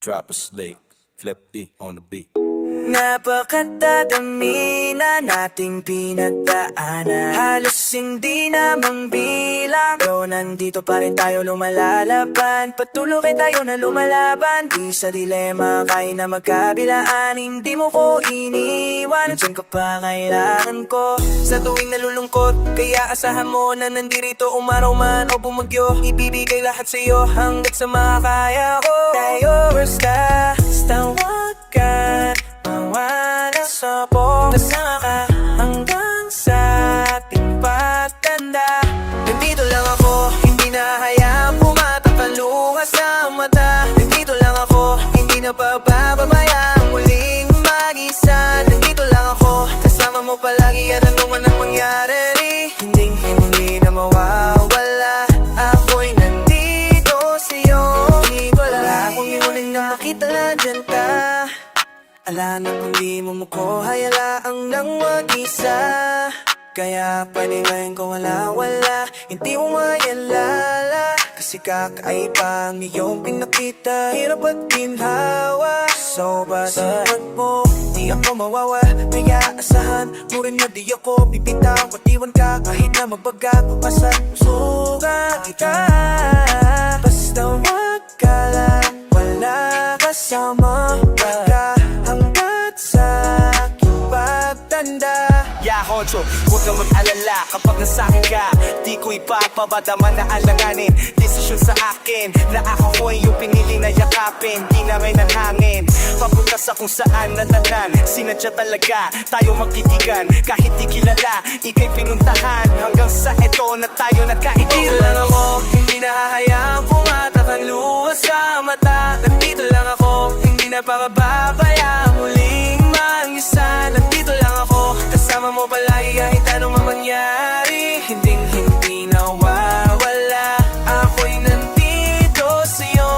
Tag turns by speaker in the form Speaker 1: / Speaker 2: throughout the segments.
Speaker 1: Drop a slate, flip D on the beat.
Speaker 2: Napakadadami na nating pinagdaanan, halos hindi na bilang. Pero nandito pa rin tayo lumalalaban, patuloy tayo na lumalaban. Di sa dilema kaya na magkabilaan, hindi mo ko iniwan. Nandiyan ka pa, kailangan ko sa tuwing nalulungkot. Kaya asahan mo na nandirito umaraw man o bumagyo. Ibibigay lahat sa'yo hanggat sa makakaya ko. Tayo basta wag ka mawala sa buong kasama ka hanggang sa ating pagtanda. Nandito lang ako, hindi na hayaang pumatak ang luha sa mata. Nandito lang ako, hindi na pabababayang muling mag-isa. Nandito lang ako, kasama mo palagi at ano man ang mangyari, hindi na mawawala. Ako'y nandito sa'yo, hindi ko alam kung imuling nakita na dyan ka. Ala na kung di mo ko hayalaang nang mag-isa. Kaya panigayin ko wala, hindi mo mayalala. Kasi kakaiba ang iyong pinakita, hirap at ginhawa. So basahan mo, di ako mawawala. Kaya asahan mo rin na di ako bibitaw. Patiwan ka kahit na magbaga, papasan sugat kita. Basta wag ka lang, wala kasama ka hanggat sa aking pagtanda.
Speaker 3: Honcho, huwag kang mag-alala kapag nasa'kin ka. Di ko ipapabadama na alanganin. Desisyon sa akin na ako ay yung pinili na yakapin. Di na ngayon ang hangin papunta sa kung saan natanan. Sinadya talaga tayo magtitigan kahit di kilala. Ika'y pinuntahan hanggang sa eto na tayo nagkaibigan.
Speaker 2: Nandito lang ako, hindi na hahayaang pumatak ang luha sa mata. Nandito lang ako, hindi na pababayang muling mag-isa. Nandito lang ako, kasama mo palagi kahit anong mangyari. Hindi nawawala, ako'y nandito sa'yo.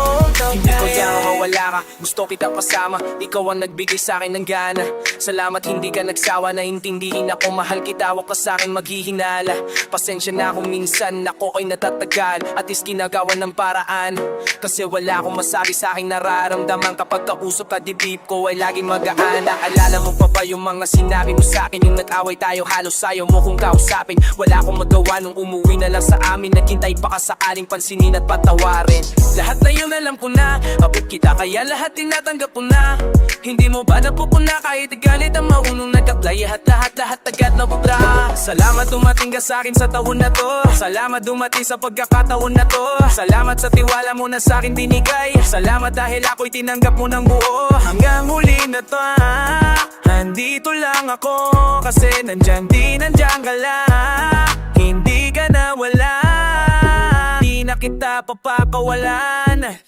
Speaker 4: Hindi ko yan mawala ka, gusto kita kasama. Ikaw ang nagbigay sa'kin ng gana. Salamat hindi ka nagsawa na intindihin ako. Mahal kita, wag ka sa'kin maghihinala. Pasensya na kung minsan ako ay natatagal. At is ginagawa ng paraan, kasi wala akong masabi sa'king nararamdaman. Kapag kausap ka, dibdib ko ay laging magaan. Naalala mo pa ba yung mga sinabi mo sa'kin? Yung nag-away tayo, halos ayaw mo kong kausapin. Wala akong magawa nung umuwi na lang sa amin. Naghintay pa ka sakaling pansinin at patawarin. Lahat na yun alam ko na, abot kita kaya lahat tinatanggap ko na. Hindi mo ba napupuna kahit galit ang maunong nag-apply? Lahat agad nabubra. Salamat dumating ka sa'kin sa taon na to. Salamat dumating sa pagkakataon na to. Salamat sa tiwala mo na sa'kin binigay. Salamat dahil ako'y tinanggap mo ng buo. Hanggang huli na to, nandito lang ako kasi nandiyan ka lang. Hindi ka na wala, di na kita papakawalan.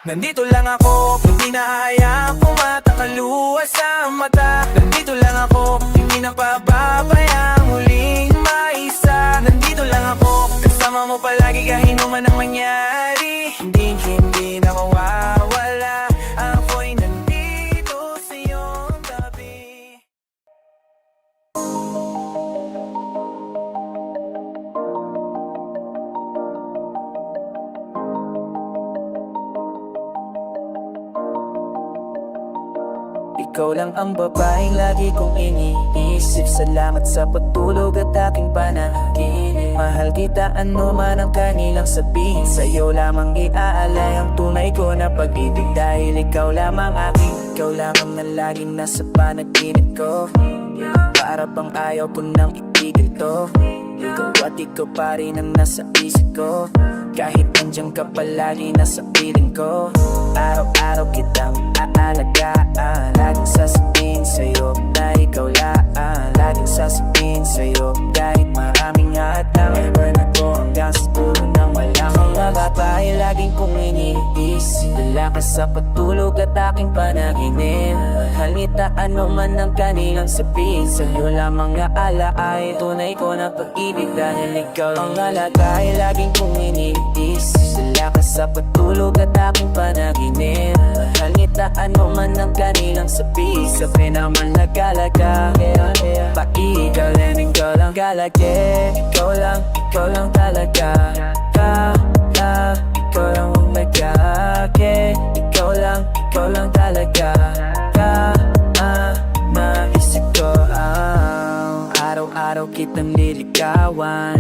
Speaker 4: Nandito lang ako, hindi na hayaang pumatak ang luha sa mata. Nandito lang ako, hindi na pababayang muling maisa. Nandito lang ako, kasama mo palagi kahit ano man ang mangyari. Hindi na mawawala, ako'y nandito sa iyong tabi.
Speaker 2: Ikaw lang ang babaeng lagi kong iniisip. Salamat sa pagtulog at aking panaginip. Mahal kita ano man ang kanilang sabihin. Sa'yo lamang iaalay ang tunay ko na pag-ibig. Dahil ikaw lamang aking, ikaw lamang na laging nasa panaginip ko. Para bang ayaw ko nang itigil to. Ikaw at ikaw pa rin ang nasa isip ko. Kahit nandiyan ka palagi nasa piling ko. Araw-araw kitang aalagaan. Laging sasabihin sa'yo na ikaw lang. Laging sasabihin sa'yo kahit maraming hadlang. Ever na ko hanggang sa dulo ng wala kang magapay. Laging kong iniisip. Dala ka sa patulog at aking panaginip. Halita ano man ang kanilang sabihin. Sa'yo lamang naalaay tunay ko na pag-ibig. Dahil ikaw ang alagay. Laging kong iniisip. Dala ka sa patulog at aking panaginip. Halitaan mo man ang kanilang sabihin. Sabi naman nagalaga. Pag-iigal ikaw lang galage. Ikaw lang talaga. Ikaw lang magagage. ikaw lang talaga Naisip ko araw-araw kitang nililigawan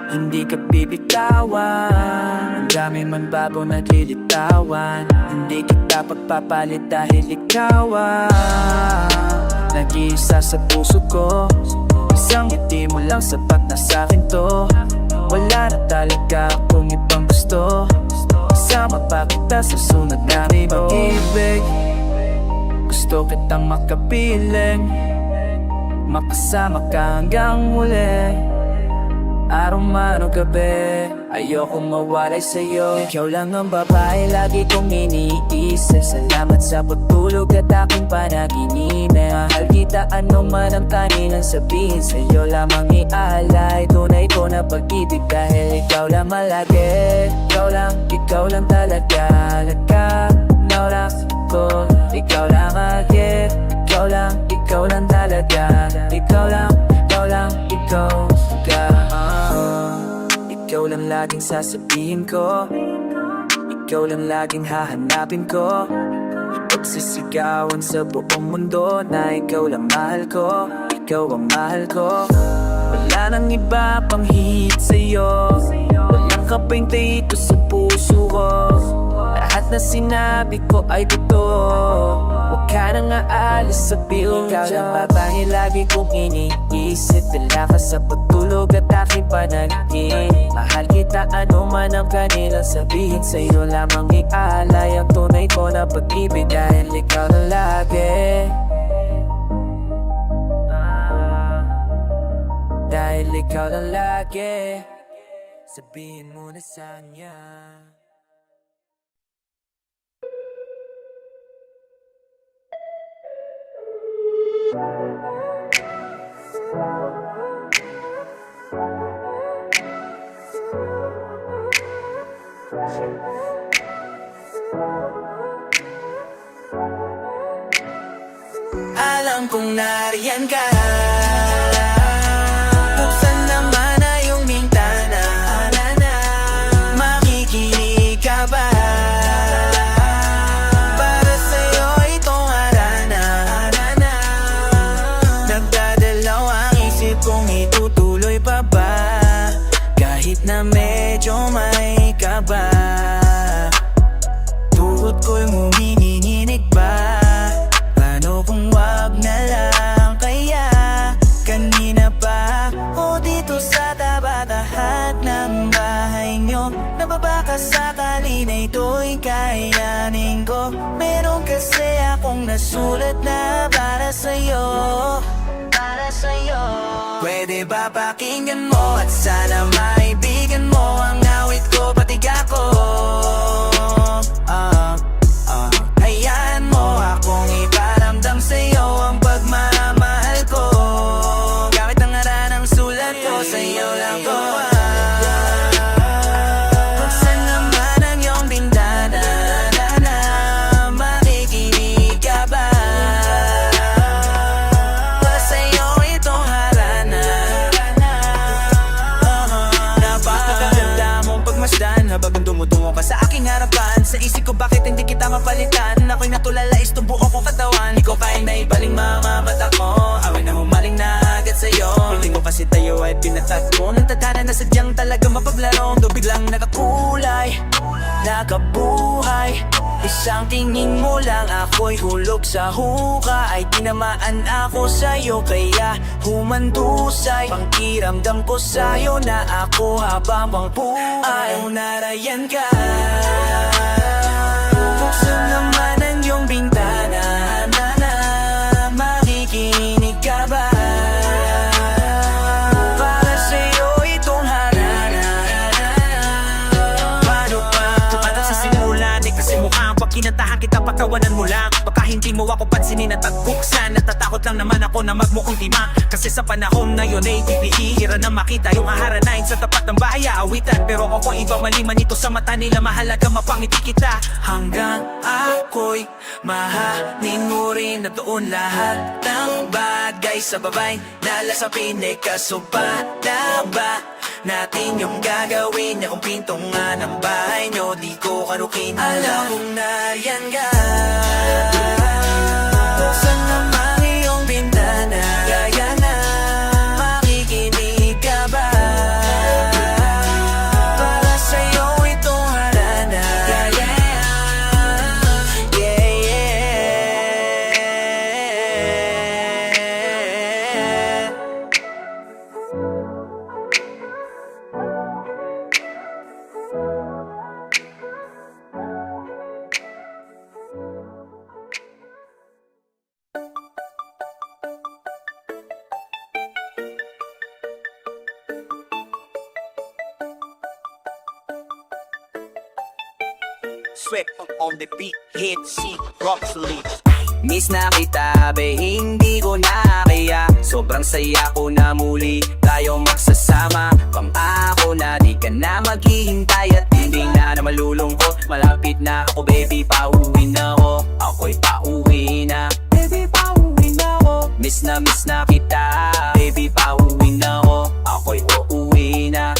Speaker 2: Hindi ka bibitawan Ang dami man bago naglilitawan Hindi kita pagpapalit dahil ikaw nag-iisa sa puso ko Isang ngiti mo lang sapat na sa'kin to Wala na talaga akong ibang gusto Kasama pa kita sa sunod namin mag-ibig Gusto kitang makapiling Makasama ka hanggang huli Araw man o gabi Ayokong mawalay sa'yo Ikaw lang ang babae lagi kong iniisip Salamat sa pagtulog at aking panaginip Mahal kita ano man ang kanilang sabihin Sa'yo lamang iaalay Tunay ko na pag-ibig Dahil ikaw lang malagi Ikaw lang talaga Naurak ko Ikaw lang agad Ikaw lang talaga Ikaw lang ka Ikaw lang laging sasabihin ko Ikaw lang laging hahanapin ko Pagsisigawan sa buong mundo Na ikaw lang mahal ko Ikaw ang mahal ko Wala nang iba pang hihit sa'yo Walang kapeng dito sa puso ko Lahat na sinabi ko ay totoo Huwag ka nang aalis sa building Ikaw lang babae lagi kong iniisip Dala ka sa pagtulog at aking panaginip Mahal kita ano man ang kanilang sabihin Sa'yo lamang iaalay ang tunay ko na pag-ibig Dahil ikaw na lagi Dahil ikaw na lagi Sabihin mo na sa kanya Alam kong nariyan ka Buksan naman na yung bintana Makikinig ka ba? Para sa'yo itong harana Nagdadalaw ang isip kong itutuloy pa ba? Kahit na medyo may kaba Tuhod ko'y humihinginig ba? Paano kung wag na lang kaya Kanina pa o dito sa tabat-tahat ng bahay nyo Nababaka sakali na ito'y kayanin ko Meron kasi akong nasulat na para sa'yo Pwede ba pakinggan mo at sana maibigan mo Ang awit ko patiga ko Hayaan mo akong iparamdam sa'yo ang pagmamahal ko Gamit ang aranang sulat ko sa'yo lang ko Buksan naman ang iyong bintana Makikinig ka ba? Para sa'yo itong harana Napakaganda mong pagmasdan Habang dumutungo ka sa aking harapan Sa isip ko bakit hindi kita mapalitan Ako'y natulala tumbuo kong katawan Di ko kaya na ibaling mga mata ko Away na humaling na agad sa'yo Hindi mo kasi tayo ay pinatag ko Nang tadhana na sadyang talaga mapaglaro Do biglang nakakulay Nakabuhay Isang tingin mo lang ako'y hulog sa huka Ay tinamaan ako sa'yo Kaya humandusay Pangkiramdam ko sa'yo na ako habang pang buhay Narayan ka Buksan naman ang iyong bintana Makikinig ka ba? Para sa'yo itong harana Paano pa? Tumatak sa simula Di kasi mukhang pag kinantahan kita pagkawanan mo lang Baka
Speaker 5: hindi mo ako pansinin at pagbuksan. Natatakot lang naman ako na magmukhang tima, kasi sa panahon na yun ay bibihira na makita yung haharanain sa tapat ng bahay awitan. Pero ako iba mali man ito sa mata nila, mahalaga mapangiti kita. Hanggang ako'y mahalin mo rin na doon lahat ng bagay sa babay nalasapin. Kaso pa na ba natin yung gagawin na kung pintong nga ng bahay nyo di ko karukin. Alam kong nariyan ka, buksan naman iyong bintana, kaya na makikinig ka ba? Para sa'yo itong harana, yeah, yeah, yeah.
Speaker 3: Sweat on the beat, hit, seat, rock, sleep.
Speaker 4: Miss na kita, be, hindi ko na kaya. Sobrang saya ko na muli tayo magsasama. Pangako na di ka na maghihintay at hindi na malulungkot. Malapit na ako, baby, pauwi na ako. Ako'y pauwi na, baby, pauwi na ako. Miss na kita, baby, pauwi na ako. Ako'y uuwi na,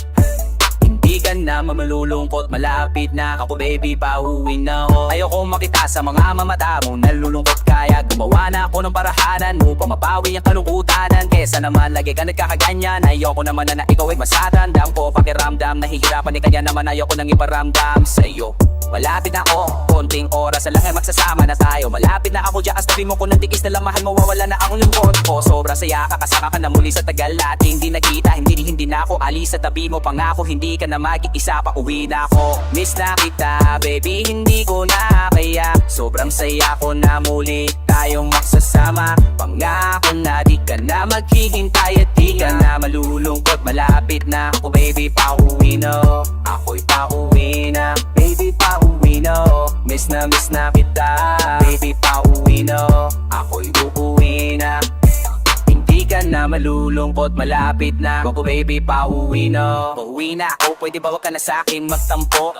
Speaker 4: hindi ka na malulungkot. Malapit na ako, baby, pauwi na ako. Ayoko makita sa mga mamata mo nalulungkot, kaya gumawa na ako ng parahanan upang mapawi ang kalungkutanan. Kesa naman lagi ka nagkakaganyan, ayoko naman na ikaw ay masatandam ko. Pakiramdam, nahihirapan ni kanya naman ayoko nang iparamdam sa'yo. Malapit na ako, konting oras na lang ay magsasama na tayo. Malapit na ako dyan, tabi mo ko ng tikis na lang mahal, mawawala na akong lungkot ko. Sobrang saya, kakasama ka na muli sa tagal at hindi nakita. Hindi na ako alis sa tabi mo, pangako hindi ka na mag-iisa, pa uwi na ako. Miss na kita, baby, hindi ko na kaya. Sobrang saya ko na muli tayong magsasama. Pangako na di ka na maghihintay at di ka na malulungkot. Malapit na ako, baby, pauwi na. Ako'y pauwi na, baby, pauwi na. Miss na kita, baby, pauwi na. Ako'y uuwi na, hindi ka na malulungkot. Malapit na ako, baby, pauwi na. Pauwi na ako, pwede ba wag ka na sa'kin magtampo?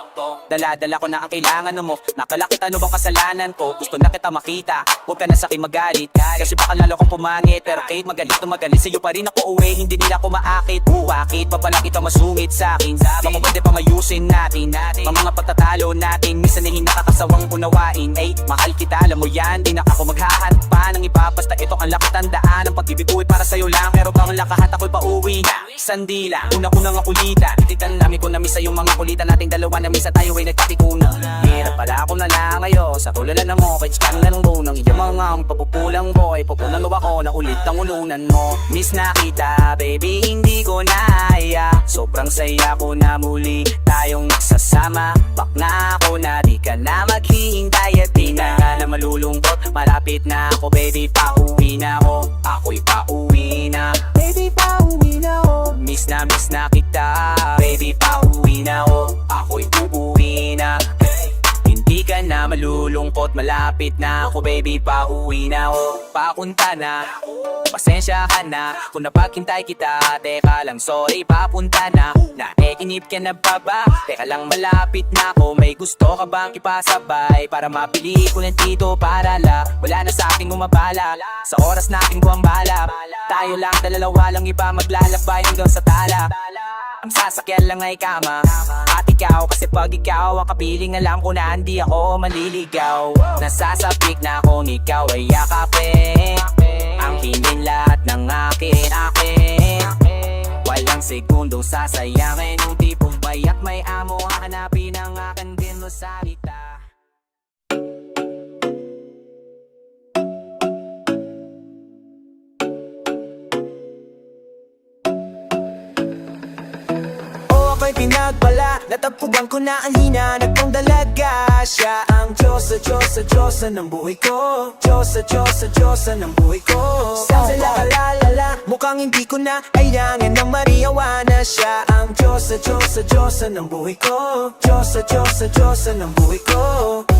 Speaker 4: Dala-dala ko na ang kailangan mo. Nakalakit, ano bang kasalanan ko? Gusto na kita makita, huwag ka na sa'kin magalit, kasi baka lalo kong pumangit. Pero kahit magalit o magalit, sa'yo pa rin ako uwi. Hindi nila ako maakit. Bakit pa pala kita masungit sa'kin? Baka pwede pa mayusin natin ang mga pagtatalo natin. Minsan ay nakakasawang unawain. Ay, mahal kita, alam mo yan. Di na ako maghahant pa ng iba, basta ito ang lakatandaan. Ang pag-ibig ko'y para sa'yo lang, pero bang lakahat ako'y pauwi na. Sandila, una-unang akulitan. Tititan namin ko na miss yung mga kulitan nating dalawa na misa tayo ay nagkatikunan. Hirap pala ako na lang ngayon sa tulala ng mo, kahit scan lang mo ng iyong mga papupulang mo. Ay pupunan mo ako na ulit ang ulunan mo. Miss na kita, baby, hindi ko na kaya. Sobrang saya ko na muli tayong nagsasama. Bak na ako na di ka na maghihintay at di na ka na malulungkot. Malapit na ako, baby, pauwi na ako. Ako'y pauwi na, baby, pauwi na ako. Miss na kita, baby, pauwi na ako. Ako'y uuwi na, hindi ka na malulungkot. Malapit na ako, baby, pauwi na ako. Papunta na, pasensya ka na kung napaghintay kita. Teka lang, sorry, papunta na. Naiinip ka na ba ba? Teka lang, malapit na ako. May gusto ka bang ipasabay para mapili ko ng tito para la wala na sa aking umabala. Sa oras natin buwang bala, tayo lang, dalawa lang iba maglalakbay hanggang sa tala. Ang sasakyan lang ay kama at ikaw, kasi pag ikaw ang kapiling, alam ko na hindi ako maliligaw. Nasasapik na kung ikaw ay yakapin, ang hinin lahat ng akin. Walang segundong sasayangin, yung tipong bayak may amo, hanapin ang akin din mo salita.
Speaker 2: Ako'y pinagbala, natagpuan ko na ang hinanap kong dalaga. Siya ang Diyosa, Diyosa, Diyosa ng buhay ko. Diyosa, Diyosa, Diyosa ng buhay ko. Sala, lalala, mukhang hindi ko na kailangan ng mariawana. Siya ang Diyosa, Diyosa, Diyosa ng buhay ko. Diyosa, Diyosa, Diyosa ng buhay ko.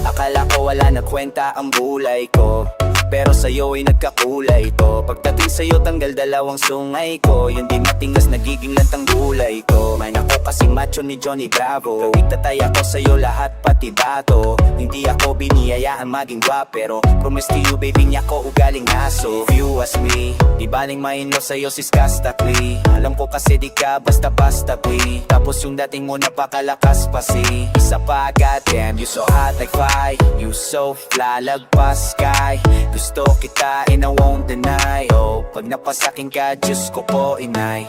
Speaker 3: Akala ko wala na kwenta ang bulay ko, pero sa'yo ay nagkakulay to. Pagdating sa'yo tanggal dalawang sungay ko, yung di matingas nagiging lantang gulay ko. Man ako kasing macho ni Johnny Bravo, nagtatay ako sa'yo lahat pati bato. Hindi ako biniyayaan maging guwap, pero promise to you baby niya ko ugaling aso. If you ask me, di baling maino sa'yo siskastakli. Alam ko kasi di ka basta-basta kwi. Tapos yung dating mo napakalakas pa si isa pa agad, damn you so hot like fire. You so fly lagpas sky. Gusto kita and I won't deny. Oh, pag napasakin ka, Diyos ko po inay.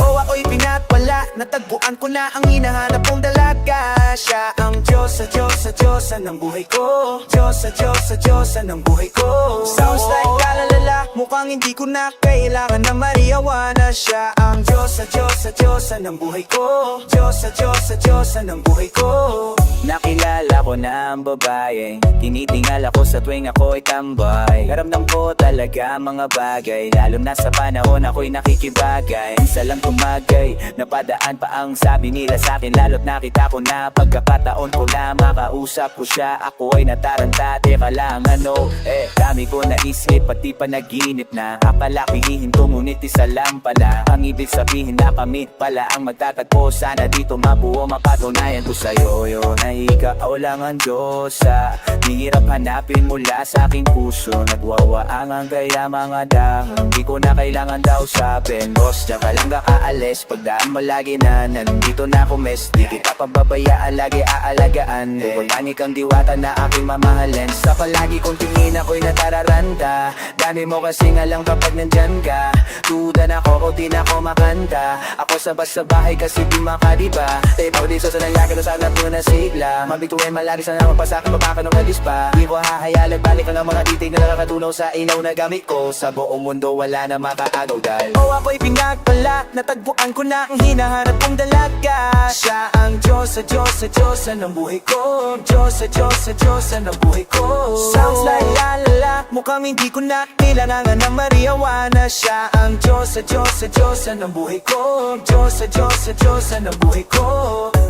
Speaker 3: Oh, ako'y pinatwala, natagpuan ko na ang hinahanap kong dalaga. Siya ang Diyos sa Diyosa ng buhay ko. Diyos sa Diyosa ng buhay ko. Sounds like kalalala, mukhang hindi ko na kailangan na mariawana. Siya ang Diyos sa Diyosa ng buhay ko. Diyos sa Diyosa ng buhay ko. Nakilala ko na ang babae, tinitingal ako sa tuwing ako'y tambay. Karamdam ko talaga mga bagay, lalo na sa panahon ako'y nakikibagay. Isa lang tumagay, napadaan pa ang sabi nila sa'kin. Lalo't nakita ko na pagkakataon ko na makausap ko siya. Ako ay nataranta, teka lang ano, dami ko naisip pati panaginip na apalakihin ko, ngunit isa lang pala ang ibig sabihin na kamit pala ang magtatagpo. Sana dito mabuo mapatunayan ko sa'yo yun ay ikaw lang ang Diyosa. Di hirap hanapin mula sa aking puso, nagwawaangan kaya mga dahon. Di ko na kailangan daw sabihin, boss, diyan ka lang kakaalis. Pagdaan mo lagi na nandito na ako mes. Di kita pababayaan, lagi aalagaan. Botanic ang diwata na aking mamahalin. Sa palagi kong tingin ako'y natararanta. Dami mo kasi nga lang kapag nandyan ka. Tuda na ako o di na ako makanta. Ako sa bahay kasi di makadiba. Tayo di sa nangyaki na sana po na sigla. Mabituin malari sana magpasakin mapaka ng alis pa. Di ko hahayalag balik ang mga titig na nakakatunaw sa ilaw na gamit ko. Sa buong mundo wala na makaagaw dahil oh, ako'y pinagpala, natagpuan ko na ang hinahanap kong dalaga. Siya ang Diyos sa Diyosa ng buhay ko. Diyos sa Diyosa ng buhay ko. Sounds like lalala, mukhang hindi ko na kailangan na mariawana. Siya ang Diyos sa Diyosa ng buhay ko. Diyos sa Diyosa ng buhay ko.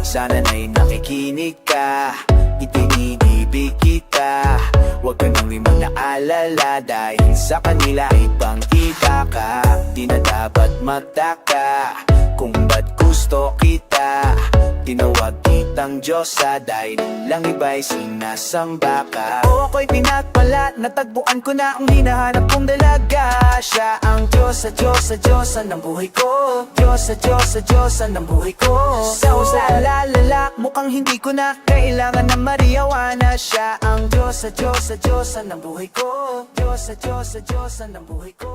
Speaker 3: Sana na'y nakikinig ka, itinibig kita. Huwag ka nang limang naalala, dahil sa kanila ay pangkita ka. Di na dapat magtaka kung ba't gusto kita. Tinawag kitang Diyosa dahil lang iba'y sinasamba ka. O ako'y pinagpala, natagpuan ko na ang hinahanap kong dalaga. Siya ang Diyos sa Diyosa ng buhay ko. Diyos sa Diyosa ng buhay ko. Sounds like lalala, mukhang hindi ko na kailangan na mariawana. Siya ang Diyos sa Diyosa ng buhay ko. Diyos sa Diyosa ng buhay ko.